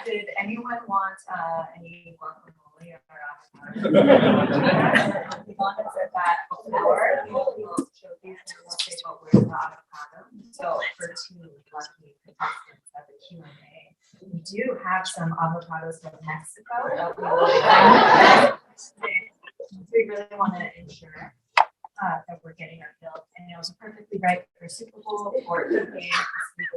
Did anyone want any guacamole or avocado? Ivonne said that before. We'll show these and we'll say what we're the avocado. So for 2 lucky contestants at the Q&A, we do have some avocados from Mexico that we will we really want to ensure that we're getting our fill. And it was perfectly right for Super Bowl or the game.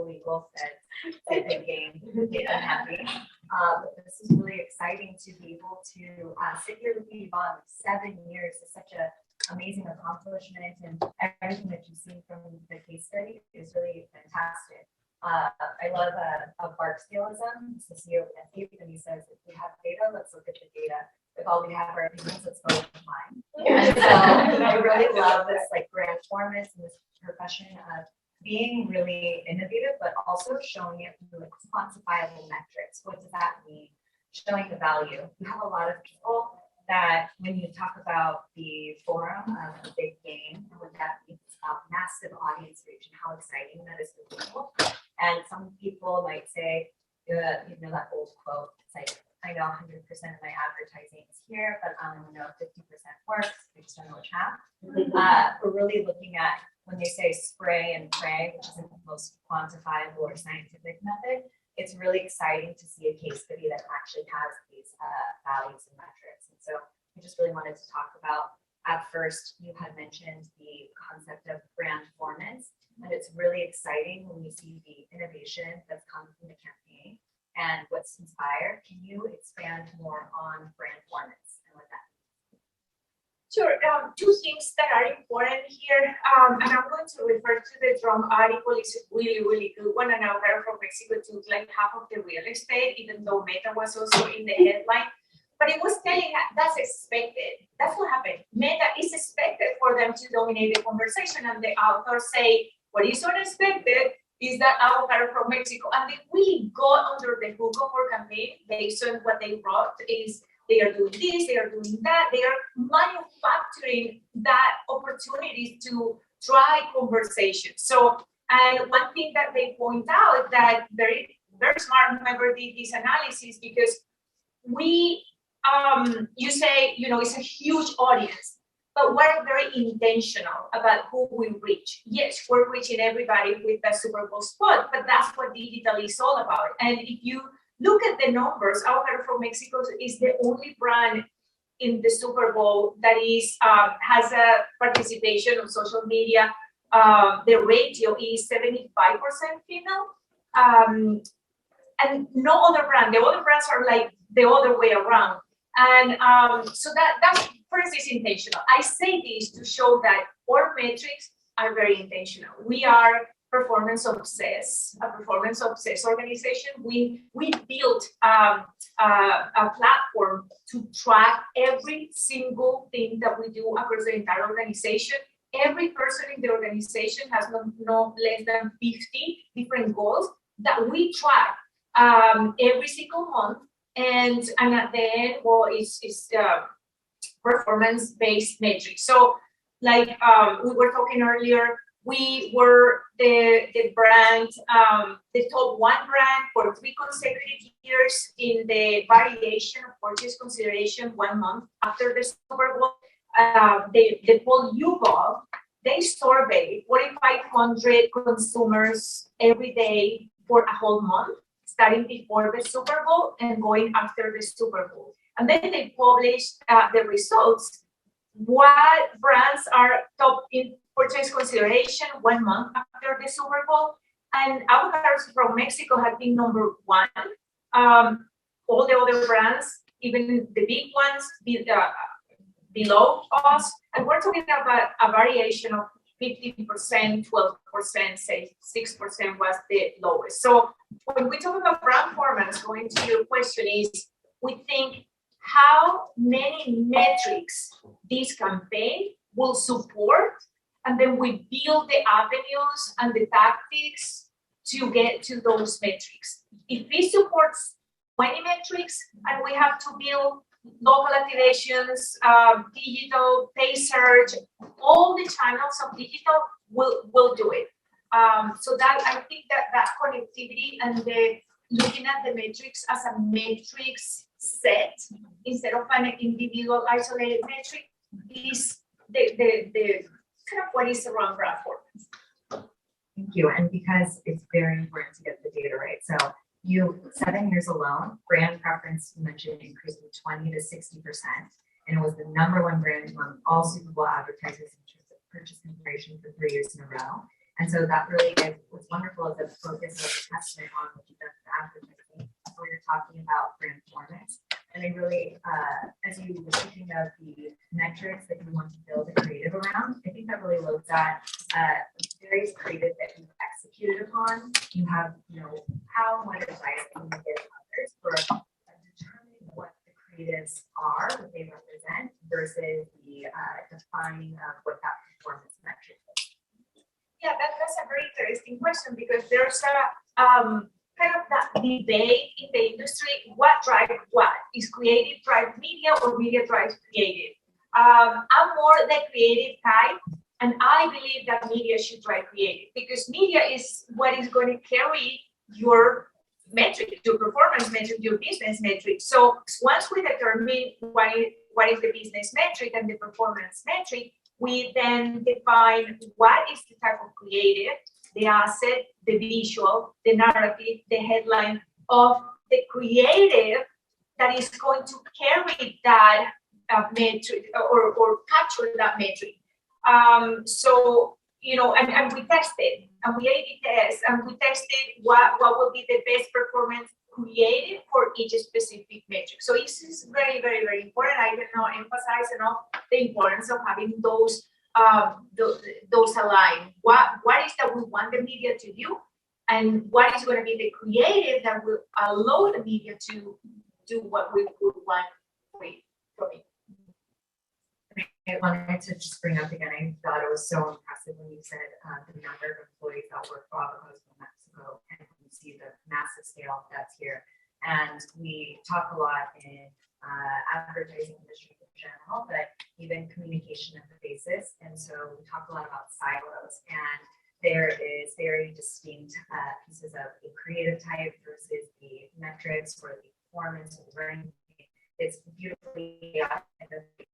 Legal said the game made them happy. But this is really exciting to be able to sit here with you, Ivonne. 7 years is such an amazing accomplishment, and everything that you've seen from the case study is really fantastic. I love a Barksdaleism. It's the CEO of Benson, and he says, if we have data, let's look at the data. If all we have are opinions, let's go with mine. And so I really love this like brand performance and this profession of being really innovative, but also showing it through like quantifiable metrics. What does that mean? Showing the value. You have a lot of people that when you talk about the forum of a big game, and what that means about massive audience reach and how exciting that is for people. And some people might say, you know, that old quote, it's like, I know 100% of my advertising is here, but I only know 50% works. I just don't know which half. We're really looking at when they say spray and pray, which isn't the most quantifiable or scientific method. It's really exciting to see a case study that actually has these values and metrics. And so I just really wanted to talk about, at first, you had mentioned the concept of brand performance, and it's really exciting when you see the innovation that's come from the campaign and what's inspired. Can you expand more on brand performance and what that means? Sure. 2 things that are important here, and I'm going to refer to the Drum article. It's a really, really good one, and Avocados from Mexico took like half of the real estate, even though Meta was also in the headline. But it was telling that's expected. That's what happened. Meta is expected for them to dominate the conversation, and the authors say what is unexpected is that Avocados from Mexico, and they really got under the hook of our campaign based on what they wrote is they are doing this, they are doing that, they are manufacturing that opportunity to try conversation. So, and one thing that they point out that very, very smart whoever did this analysis, because we, you say, you know, it's a huge audience, but we're very intentional about who we reach. Yes, we're reaching everybody with a Super Bowl spot, but that's what digital is all about. And if you look at the numbers, Avocados from Mexico is the only brand in the Super Bowl that is has a participation on social media. The ratio is 75% female, and no other brand. The other brands are like the other way around. And so that's first is intentional. I say this to show that our metrics are very intentional. We are performance obsessed, a performance obsessed organization. We built a platform to track every single thing that we do across the entire organization. Every person in the organization has no less than 50 different goals that we track every single month. And at the end, well, it's performance-based metrics. So like we were talking earlier, we were the brand, the top 1 brand for 3 consecutive years in the variation of purchase consideration 1 month after the Super Bowl. The poll YouGov, they surveyed 4,500 consumers every day for a whole month, starting before the Super Bowl and going after the Super Bowl. And then they published the results. What brands are top in purchase consideration 1 month after the Super Bowl? And Avocados from Mexico had been number 1. All the other brands, even the big ones, below us. And we're talking about a variation of 15%, 12%, say 6% was the lowest. So when we talk about brand performance, going to your question is, we think how many metrics this campaign will support, and then we build the avenues and the tactics to get to those metrics. If it supports 20 metrics and we have to build local activations, digital, paid search, all the channels of digital will do it. So that I think that connectivity and the looking at the metrics as a metrics set instead of an individual isolated metric is the kind of what is around brand performance. Thank you. And because it's very important to get the data right. So 7 years alone, brand preference you mentioned increased from 20 to 60%. And it was the #1 brand among all Super Bowl advertisers in terms of purchase consideration for 3 years in a row. And so that really is what's wonderful is the focus of the testament on what you've done for advertising, where you're talking about brand performance. And I really, as you were speaking of the metrics that you want to build a creative around, I think that really looks at various creative that you've executed upon. You have, how and what advice can you give others for determining what the creatives are, what they represent, versus the defining of what that performance metric is. Yeah, that's a very interesting question because there's a kind of that debate in the industry, what drives what? Is creative drive media or media drives creative? I'm more the creative type, and I believe that media should drive creative because media is what is going to carry your metric, your performance metric, your business metric. So once we determine what is the business metric and the performance metric, we then define what is the type of creative, the asset, the visual, the narrative, the headline of the creative that is going to carry that metric or capture that metric. So, and we tested and we A/B test and we tested what will be the best performance creative for each specific metric. So this is very, very, very important. I cannot emphasize enough the importance of having those aligned. What is that we want the media to do, and what is going to be the creative that will allow the media to do what we would want from it. I wanted to just bring up again, I thought it was so impressive when you said the number of employees that work for Avocados in Mexico, and you see the massive scale that's here. And we talk a lot in advertising industry in general, but even communication interfaces. And so we talk a lot about silos, and there is very distinct pieces of the creative type versus the metrics or the performance or the ranking. It's beautifully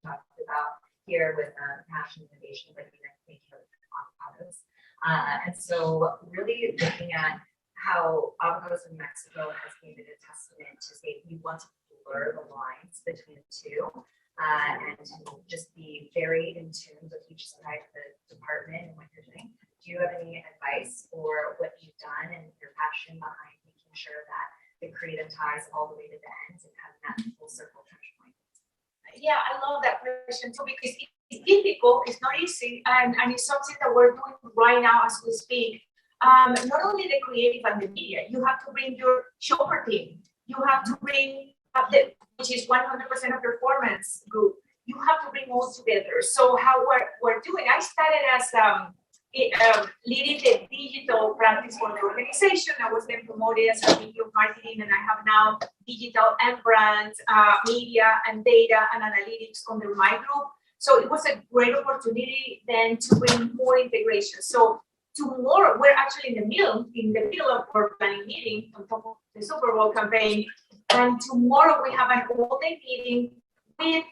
talked about here with passion, innovation, like you thinking of Avocados. And so really looking at how Avocados in Mexico has made it a testament to say we want to blur the lines between the two and to just be very in tune with each side of the department and what you're doing. Do you have any advice for what you've done and your passion behind making sure that the creative ties all the way to the end and having that full circle touch point? Yeah, I love that question too because it's difficult, it's not easy, and it's something that we're doing right now as we speak. Not only the creative and the media, you have to bring your shopper team, you have to bring which is 100% of performance group, you have to bring all together. So how we're doing, I started as leading the digital practice for the organization. I was then promoted as a VP of marketing, and I have now digital and brand, media and data and analytics under my group. So it was a great opportunity then to bring more integration. So tomorrow we're actually in the middle of our planning meeting on top of the Super Bowl campaign. And tomorrow we have an all-day meeting with,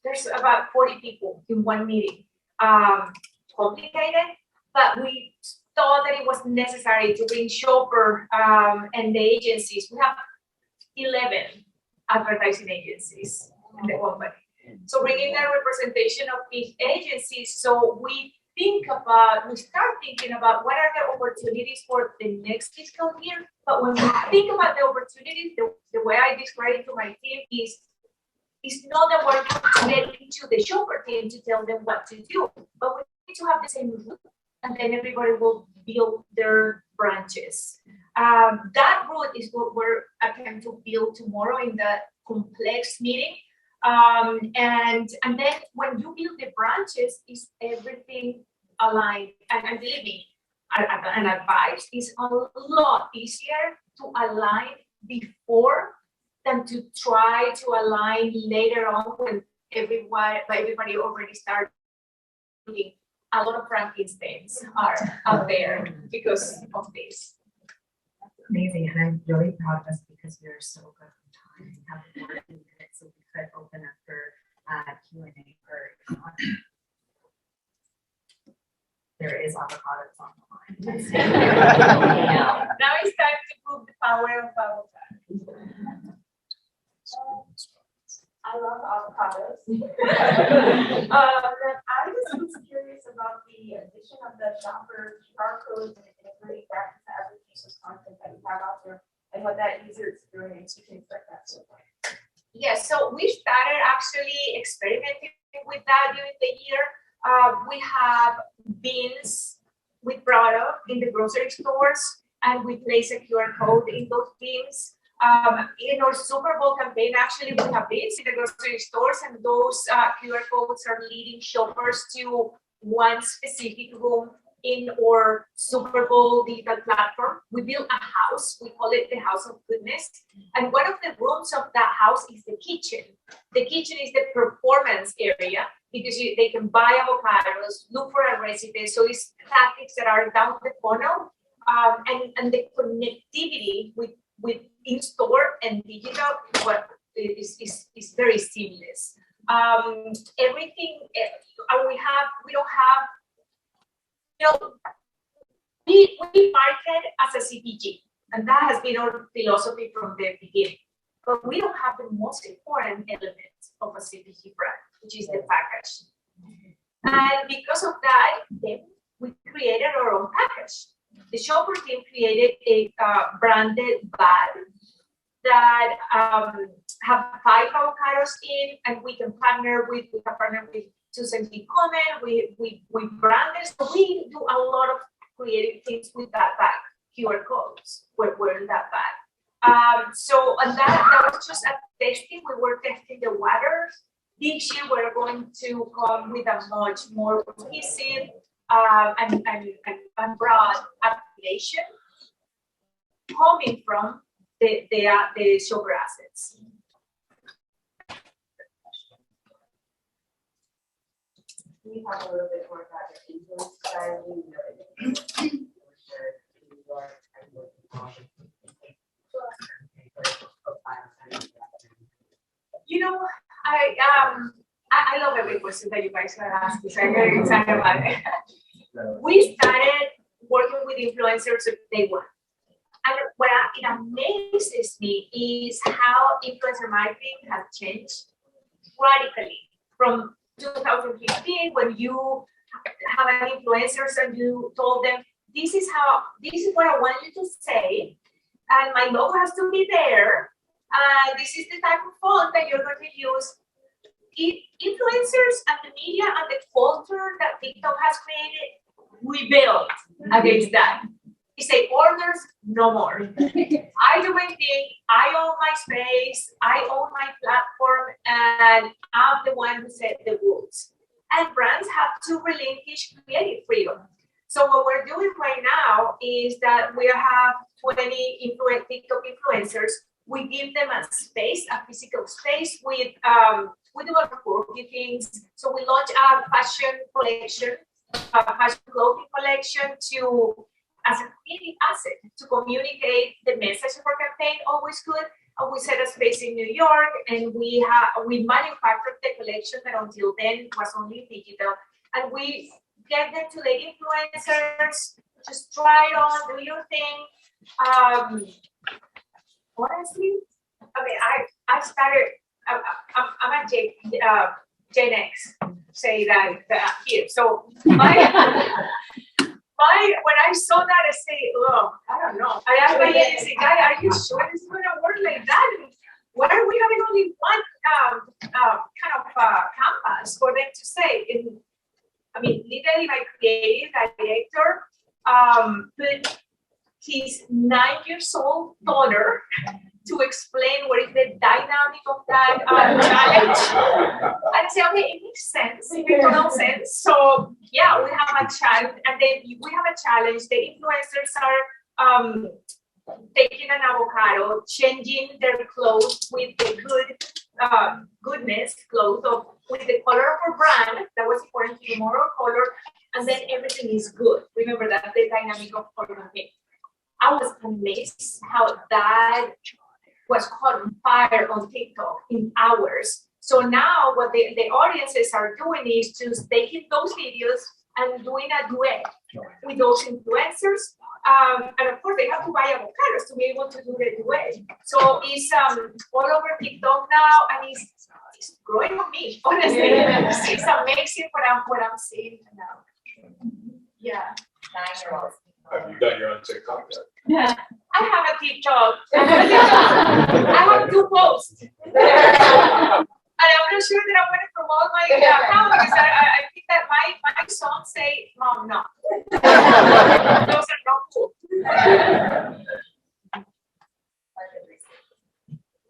there's about 40 people in one meeting. Complicated, but we thought that it was necessary to bring shopper and the agencies. We have 11 advertising agencies in the company. So bringing a representation of each agency, so we start thinking about what are the opportunities for the next fiscal year. But when we think about the opportunities, the way I describe it to my team is it's not that we're going to get into the shopper team to tell them what to do, but we need to have the same route, and then everybody will build their branches. That route is what we're attempting to build tomorrow in the complex meeting. And then when you build the branches, is everything aligned? And believe me, an advice is a lot easier to align before than to try to align later on when everybody already started. A lot of Frankensteins are out there because of this. amazing, and I'm really proud of us because we are so good on time. We have 40 minutes, so we could open up for Q&A for Ivonne. There is avocados on the line. Now it's time to prove the power of avocados. I love avocados. I was curious about the addition of the shopper QR codes and integrating back into every piece of content that you have out there and what that user experience you can expect that to look like. Yes, so we started actually experimenting with that during the year. We have bins with product in the grocery stores, and we place a QR code in those bins. In our Super Bowl campaign, actually, we have bins in the grocery stores, and those QR codes are leading shoppers to one specific room in our Super Bowl digital platform. We built a house. We call it the House of Goodness. And one of the rooms of that house is the kitchen. The kitchen is the performance area because they can buy avocados, look for a recipe. So it's tactics that are down the funnel, and the connectivity with in-store and digital is very seamless. Everything, we don't have, we market as a CPG, and that has been our philosophy from the beginning. But we don't have the most important element of a CPG brand, which is the package. And because of that, then we created our own package. The shopper team created a branded bag that have 5 avocados in, and we can partner with Susan G. Komen. We branded, so we do a lot of creative things with that bag. QR codes were in that bag. So and that was just a testing. We were testing the water. This year we're going to come with a much more cohesive and broad application coming from the shopper assets. Can you talk a little bit more about the influence strategy? You know, I love every question that you guys are asking, so I'm very excited about it. We started working with influencers at day one. And what it amazes me is how influencer marketing has changed radically from 2015 when you have an influencers and you told them, this is what I want you to say, and my logo has to be there, and this is the type of font that you're going to use. Influencers and the media and the culture that TikTok has created rebelled against that. We say orders no more. I do my thing, I own my space, I own my platform, and I'm the one who set the rules. And brands have to relinquish creative freedom. So what we're doing right now is that we have 20 TikTok influencers. We give them a space, a physical space with, we do a quirky things. So we launch a fashion collection, a fashion clothing collection as a creative asset to communicate the message of our campaign, always good. And we set a space in New York, and we manufactured the collection that until then was only digital. And we get them to the influencers, just try it on, do your thing. Honestly, I mean, I started, I'm a Gen X, say that here. So when I saw that, I say, oh, I don't know. I asked my agency guy, are you sure this is going to work like that? Why are we having only one kind of canvas for them to say? And, I mean, literally my creative director put his 9-year-old daughter to explain what is the dynamic of that challenge. And say, okay, it makes sense, it makes total sense. So yeah, we have a challenge, and then we have a challenge. The influencers are taking an avocado, changing their clothes with the goodness clothes with the color of our brand. That was important to the moral color, and then everything is good. Remember that the dynamic of color. I was amazed how that was caught on fire on TikTok in hours. So now what the audiences are doing is just taking those videos and doing a duet with those influencers. And of course, they have to buy avocados to be able to do the duet. So it's all over TikTok now, and it's growing on me, honestly. It's amazing what I'm seeing now. Yeah. 9-year-olds. Have you got your own TikTok yet? Yeah. I have a TikTok. I have 2 posts. And I'm not sure that I want to promote my account because I think that my sons say, Mom, no. Those are not cool.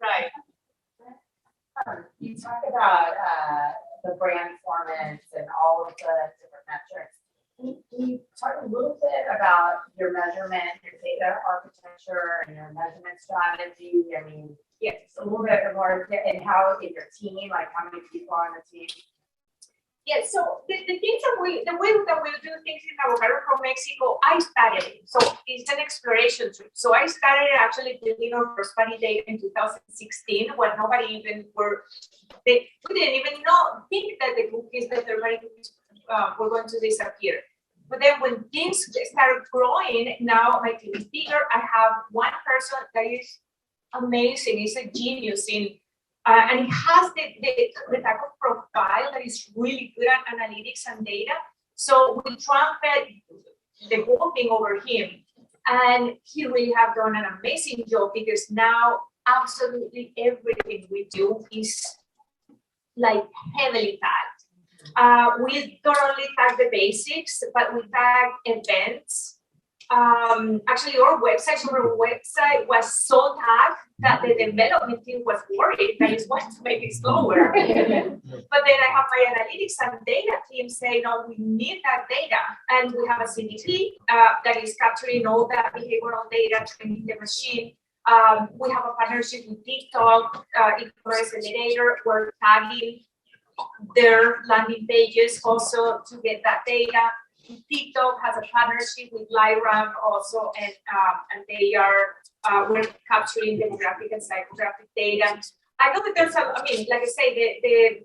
Right. You talk about the brand performance and all of the different metrics. Can you talk a little bit about your measurement, your data architecture, and your measurement strategy? I mean, yes, a little bit more, and how in your team, like how many people are on the team? Yeah, so the things that the way that we do things in Avocado from Mexico, I started it. So it's an exploration trip. So I started actually building our first party data in 2016 when nobody even we didn't even think that the cookies, that the third-party cookies were going to disappear. But then when things started growing, now my team is bigger. I have one person that is amazing. He's a genius in and he has the type of profile that is really good at analytics and data. So we transferred the whole thing over him. And he really have done an amazing job because now absolutely everything we do is like heavily tagged. We don't only tag the basics, but we tag events. Actually, our website was so tagged that the development team was worried that it's going to make it slower. But then I have my analytics and data team say, no, we need that data. And we have a CDP that is capturing all that behavioral data, training the machine. We have a partnership with TikTok, Moderator. We're tagging their landing pages also to get that data. TikTok has a partnership with LiveRamp also, and they are we're capturing demographic and psychographic data. I know that there's like I say,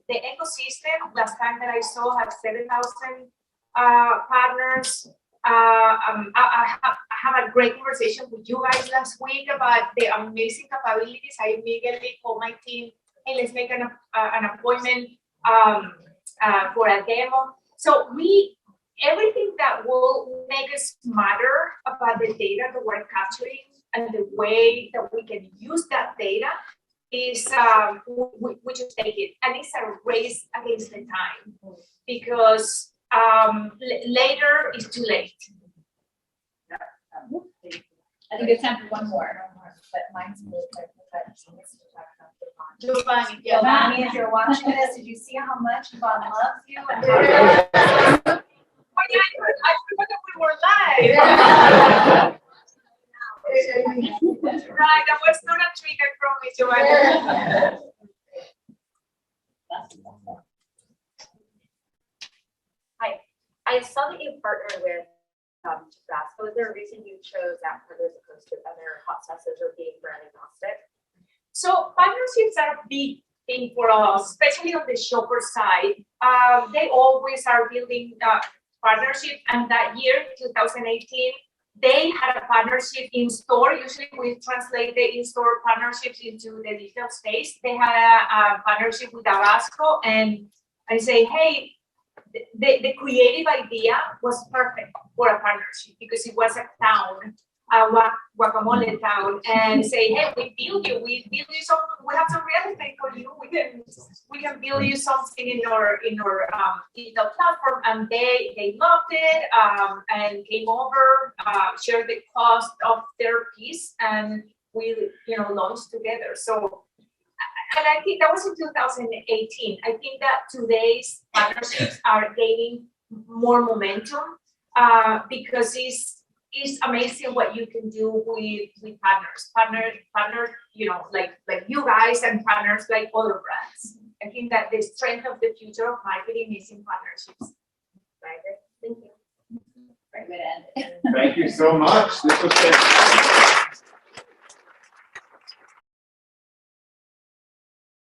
the ecosystem last time that I saw had 7,000 partners. I have a great conversation with you guys last week about the amazing capabilities. I immediately called my team, hey, let's make an appointment for a demo. So everything that will make us smarter about the data that we're capturing and the way that we can use that data is we just take it. And it's a race against the time because later is too late. I think it's time for one more. But mine's really quick. Giovanni, Giovanni, if you're watching this, did you see how much Ivonne loves you? Oh yeah, I forgot that we were live. Right, that was not a trick, I promise, Giovanni. Hi, I saw that you partnered with Tabasco. Is there a reason you chose that partner as opposed to other hot sauces or being brand agnostic? So partnerships are a big thing for us, especially on the shopper side. They always are building partnership, and that year, 2018, they had a partnership in store. Usually we translate the in-store partnerships into the digital space. They had a partnership with Tabasco, and I say, hey, the creative idea was perfect for a partnership because it was a town, guacamole town, and say, hey, we build you some, we have some real estate for you. We can build you something in our digital platform, and they loved it and came over, shared the cost of their piece, and we launched together. So. And I think that was in 2018. I think that today's partnerships are gaining more momentum because it's amazing what you can do with partners, like you guys, and partners like other brands. I think that the strength of the future of marketing is in partnerships. Right. Thank you. Great way to end it. Thank you so much. This was fantastic.